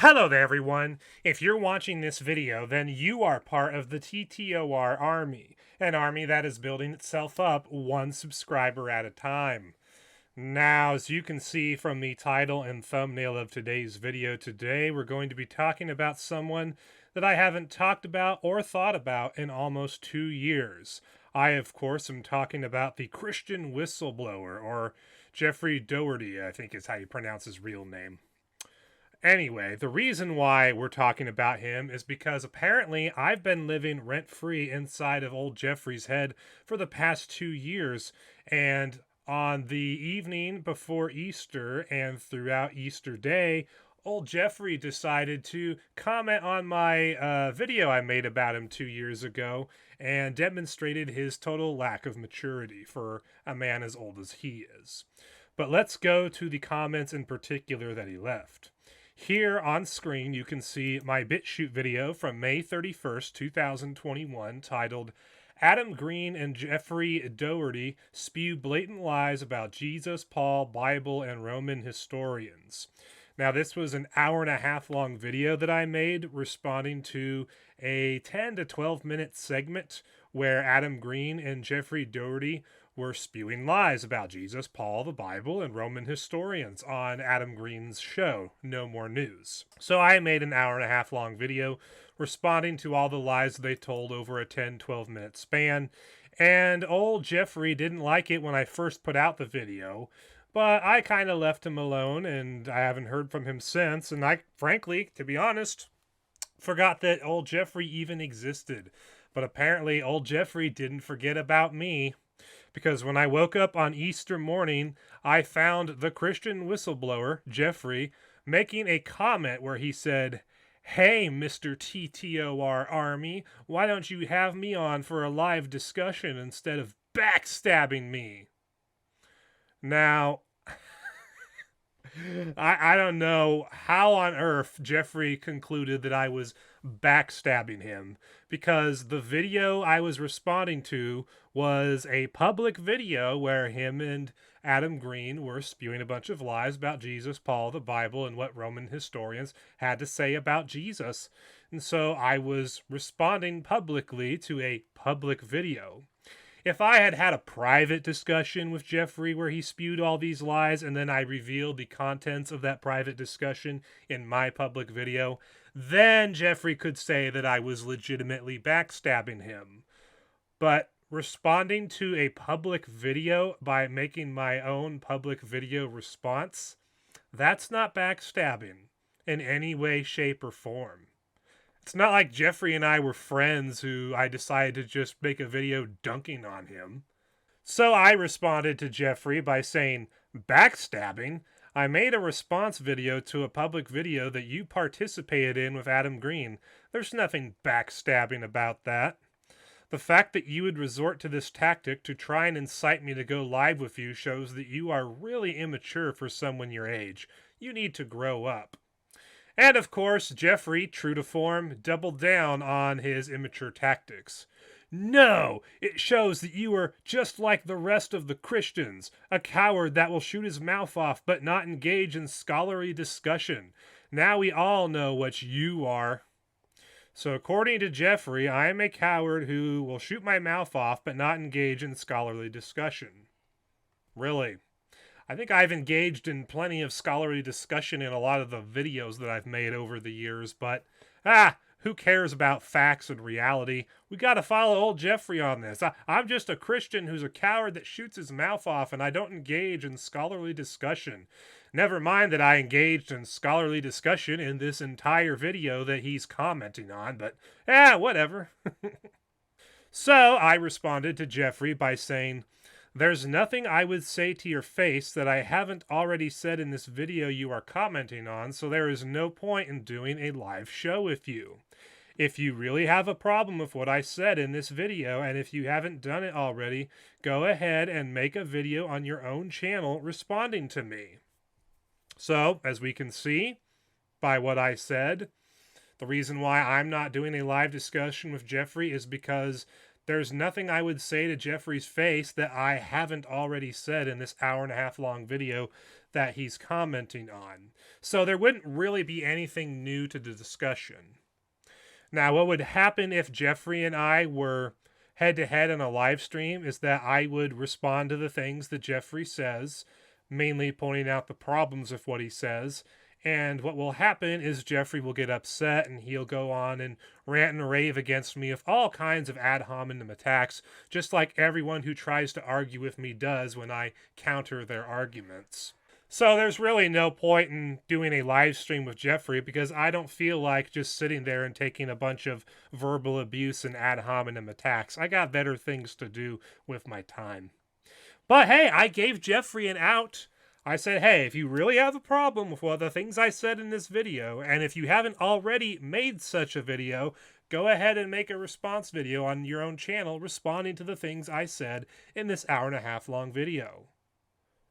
Hello there, everyone. If you're watching this video, then you are part of the TTOR army, an army that is building itself up one subscriber at a time. Now, as you can see from the title and thumbnail of today's video, today we're going to be talking about someone that I haven't talked about or thought about in almost 2 years. I, of course, am talking about the Christian Whistleblower, or Jeffrey Daugherty, I think is how you pronounce his real name. Anyway, the reason why we're talking about him is because apparently I've been living rent-free inside of old Jeffrey's head for the past 2 years, and on the evening before Easter and throughout Easter Day, old Jeffrey decided to comment on my video I made about him 2 years ago and demonstrated his total lack of maturity for a man as old as he is. But let's go to the comments in particular that he left. Here on screen, you can see my BitChute video from May 31st, 2021, titled, Adam Green and Jeffrey Daugherty Spew Blatant Lies About Jesus, Paul, Bible, and Roman Historians. Now, this was an hour-and-a-half long video that I made responding to a 10 to 12 minute segment where Adam Green and Jeffrey Daugherty were spewing lies about Jesus, Paul, the Bible, and Roman historians on Adam Green's show, No More News. So I made an hour-and-a-half long video responding to all the lies they told over a 10-12 minute span, and old Jeffrey didn't like it when I first put out the video, but I kind of left him alone, and I haven't heard from him since, and I, frankly, to be honest, forgot that old Jeffrey even existed. But apparently old Jeffrey didn't forget about me, because when I woke up on Easter morning, I found the Christian Whistleblower, Jeffrey, making a comment where he said, "Hey, Mr. TTOR Army, why don't you have me on for a live discussion instead of backstabbing me?" Now, I don't know how on earth Jeffrey concluded that I was backstabbing him, because the video I was responding to was a public video where him and Adam Green were spewing a bunch of lies about Jesus, Paul, the Bible, and what Roman historians had to say about Jesus. And so I was responding publicly to a public video. If I had had a private discussion with Jeffrey where he spewed all these lies and then I revealed the contents of that private discussion in my public video, then Jeffrey could say that I was legitimately backstabbing him. But responding to a public video by making my own public video response, that's not backstabbing in any way, shape, or form. It's not like Jeffrey and I were friends who I decided to just make a video dunking on him. So I responded to Jeffrey by saying, backstabbing? I made a response video to a public video that you participated in with Adam Green. There's nothing backstabbing about that. The fact that you would resort to this tactic to try and incite me to go live with you shows that you are really immature for someone your age. You need to grow up. And of course, Jeffrey, true to form, doubled down on his immature tactics. No, it shows that you are just like the rest of the Christians, a coward that will shoot his mouth off but not engage in scholarly discussion. Now we all know what you are. So according to Jeffrey, I am a coward who will shoot my mouth off but not engage in scholarly discussion. Really? I think I've engaged in plenty of scholarly discussion in a lot of the videos that I've made over the years, but, who cares about facts and reality? We gotta follow old Jeffrey on this. I'm just a Christian who's a coward that shoots his mouth off, and I don't engage in scholarly discussion. Never mind that I engaged in scholarly discussion in this entire video that he's commenting on, but, whatever. So I responded to Jeffrey by saying, "There's nothing I would say to your face that I haven't already said in this video you are commenting on, so there is no point in doing a live show with you. If you really have a problem with what I said in this video, and if you haven't done it already, go ahead and make a video on your own channel responding to me." So, as we can see by what I said, the reason why I'm not doing a live discussion with Jeffrey is because there's nothing I would say to Jeffrey's face that I haven't already said in this hour-and-a-half long video that he's commenting on. So there wouldn't really be anything new to the discussion. Now, what would happen if Jeffrey and I were head-to-head on a live stream is that I would respond to the things that Jeffrey says, mainly pointing out the problems of what he says. And what will happen is Jeffrey will get upset and he'll go on and rant and rave against me of all kinds of ad hominem attacks, just like everyone who tries to argue with me does when I counter their arguments. So there's really no point in doing a live stream with Jeffrey because I don't feel like just sitting there and taking a bunch of verbal abuse and ad hominem attacks. I got better things to do with my time. But hey, I gave Jeffrey an out. I said, hey, if you really have a problem with one of the things I said in this video, and if you haven't already made such a video, go ahead and make a response video on your own channel responding to the things I said in this 1.5 hour long video.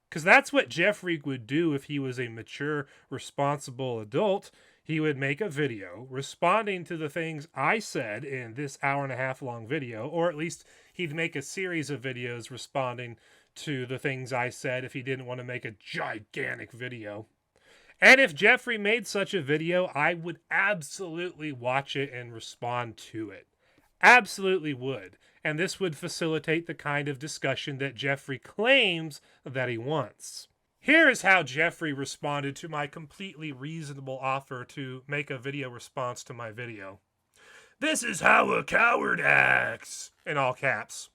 Because that's what Jeffrey would do if he was a mature, responsible adult. He would make a video responding to the things I said in this 1.5 hour long video, or at least he'd make a series of videos responding to the things I said if he didn't want to make a gigantic video. And if Jeffrey made such a video, I would absolutely watch it and respond to it. Absolutely would. And this would facilitate the kind of discussion that Jeffrey claims that he wants. Here is how Jeffrey responded to my completely reasonable offer to make a video response to my video. "This is how a coward acts," in all caps.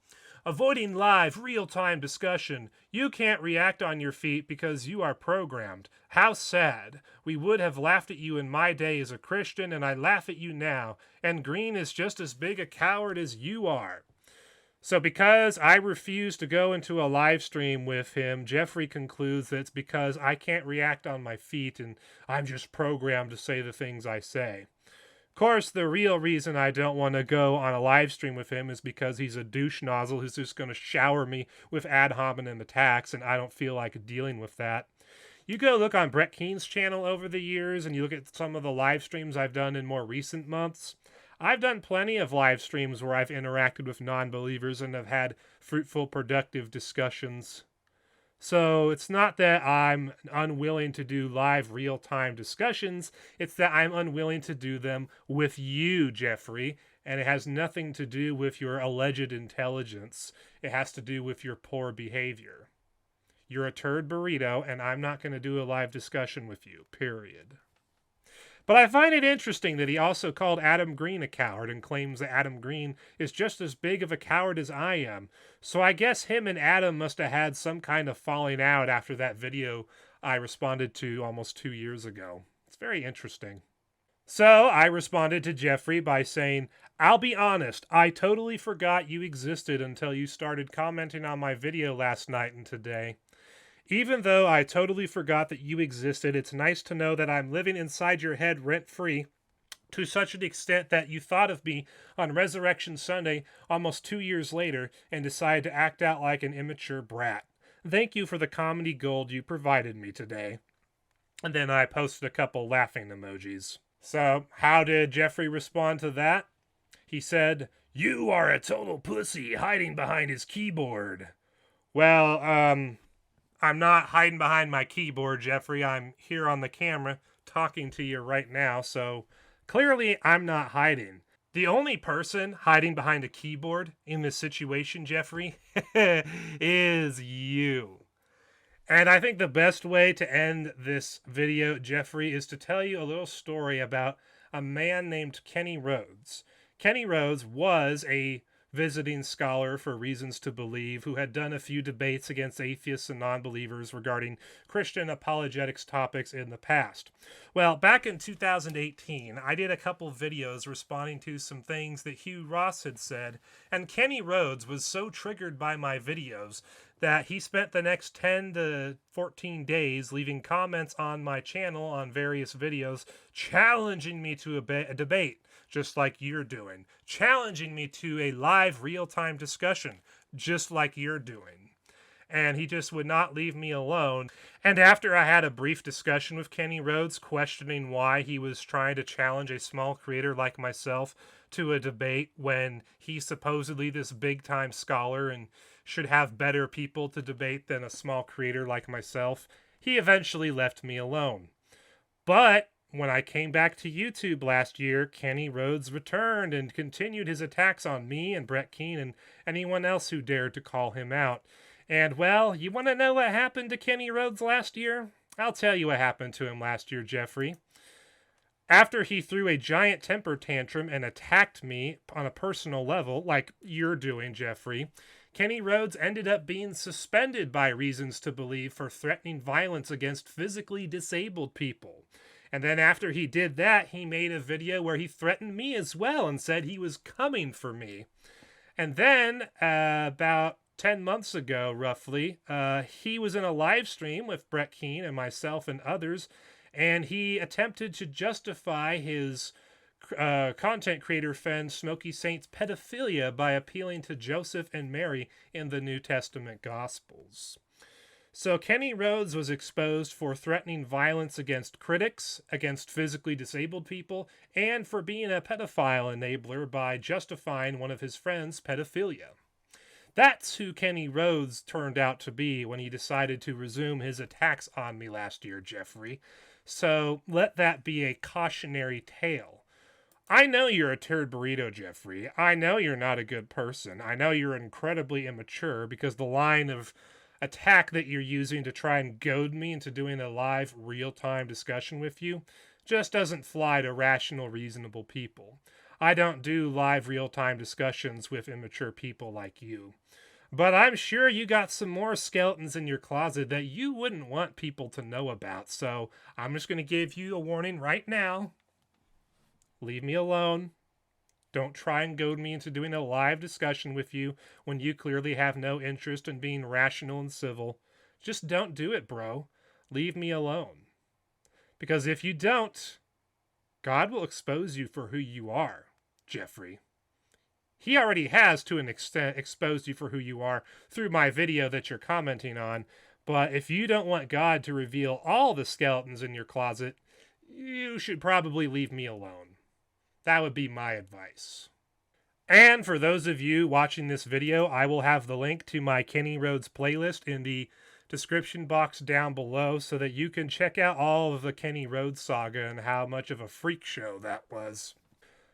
"Avoiding live, real-time discussion. You can't react on your feet because you are programmed. How sad. We would have laughed at you in my day as a Christian, and I laugh at you now. And Green is just as big a coward as you are." So because I refuse to go into a live stream with him, Jeffrey concludes that it's because I can't react on my feet and I'm just programmed to say the things I say. Of course, the real reason I don't want to go on a live stream with him is because he's a douche nozzle who's just going to shower me with ad hominem attacks, and I don't feel like dealing with that. You go look on Brett Keen's channel over the years, and you look at some of the live streams I've done in more recent months. I've done plenty of live streams where I've interacted with non-believers and have had fruitful, productive discussions. So it's not that I'm unwilling to do live, real-time discussions. It's that I'm unwilling to do them with you, Jeffrey, and it has nothing to do with your alleged intelligence. It has to do with your poor behavior. You're a turd burrito, and I'm not going to do a live discussion with you, period. But I find it interesting that he also called Adam Green a coward and claims that Adam Green is just as big of a coward as I am. So I guess him and Adam must have had some kind of falling out after that video I responded to almost 2 years ago. It's very interesting. So I responded to Jeffrey by saying, "I'll be honest, I totally forgot you existed until you started commenting on my video last night and today. Even though I totally forgot that you existed, it's nice to know that I'm living inside your head rent-free to such an extent that you thought of me on Resurrection Sunday almost 2 years later and decided to act out like an immature brat. Thank you for the comedy gold you provided me today." And then I posted a couple laughing emojis. So how did Jeffrey respond to that? He said, "You are a total pussy hiding behind his keyboard." Well, I'm not hiding behind my keyboard, Jeffrey. I'm here on the camera talking to you right now, so clearly I'm not hiding. The only person hiding behind a keyboard in this situation, Jeffrey, is you. And I think the best way to end this video, Jeffrey, is to tell you a little story about a man named Kenny Rhodes. Kenny Rhodes was a visiting scholar for Reasons to Believe who had done a few debates against atheists and non-believers regarding Christian apologetics topics in the past. Well, back in 2018, I did a couple videos responding to some things that Hugh Ross had said, and Kenny Rhodes was so triggered by my videos that he spent the next 10 to 14 days leaving comments on my channel on various videos challenging me to a debate, just like you're doing. Challenging me to a live, real-time discussion, just like you're doing. And he just would not leave me alone. And after I had a brief discussion with Kenny Rhodes, questioning why he was trying to challenge a small creator like myself to a debate when he's supposedly this big-time scholar and should have better people to debate than a small creator like myself, he eventually left me alone. But when I came back to YouTube last year, Kenny Rhodes returned and continued his attacks on me and Brett Keane and anyone else who dared to call him out. And, well, you want to know what happened to Kenny Rhodes last year? I'll tell you what happened to him last year, Jeffrey. After he threw a giant temper tantrum and attacked me on a personal level, like you're doing, Jeffrey, Kenny Rhodes ended up being suspended by Reasons to Believe for threatening violence against physically disabled people. And then after he did that, he made a video where he threatened me as well and said he was coming for me. And then, about 10 months ago, roughly, he was in a live stream with Brett Keane and myself and others, and he attempted to justify his content creator friend Smokey Saint's pedophilia by appealing to Joseph and Mary in the New Testament Gospels. So Kenny Rhodes was exposed for threatening violence against critics, against physically disabled people, and for being a pedophile enabler by justifying one of his friends' pedophilia. That's who Kenny Rhodes turned out to be when he decided to resume his attacks on me last year, Jeffrey. So let that be a cautionary tale. I know you're a turd burrito, Jeffrey. I know you're not a good person. I know you're incredibly immature because the line of attack that you're using to try and goad me into doing a live, real-time discussion with you just doesn't fly to rational, reasonable people. I don't do live, real-time discussions with immature people like you. But I'm sure you got some more skeletons in your closet that you wouldn't want people to know about, so I'm just going to give you a warning right now. Leave me alone. Don't try and goad me into doing a live discussion with you when you clearly have no interest in being rational and civil. Just don't do it, bro. Leave me alone. Because if you don't, God will expose you for who you are, Jeffrey. He already has, to an extent, exposed you for who you are through my video that you're commenting on. But if you don't want God to reveal all the skeletons in your closet, you should probably leave me alone. That would be my advice. And for those of you watching this video, I will have the link to my Kenny Rhodes playlist in the description box down below so that you can check out all of the Kenny Rhodes saga and how much of a freak show that was.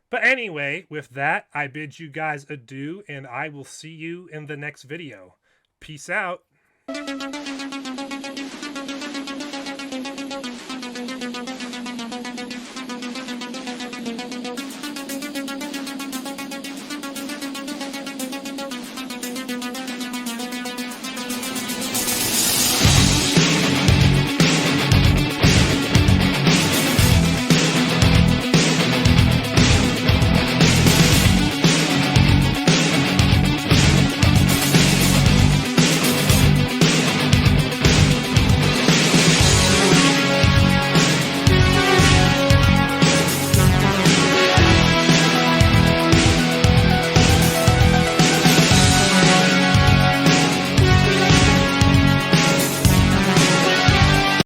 But anyway, with that, I bid you guys adieu, and I will see you in the next video. Peace out.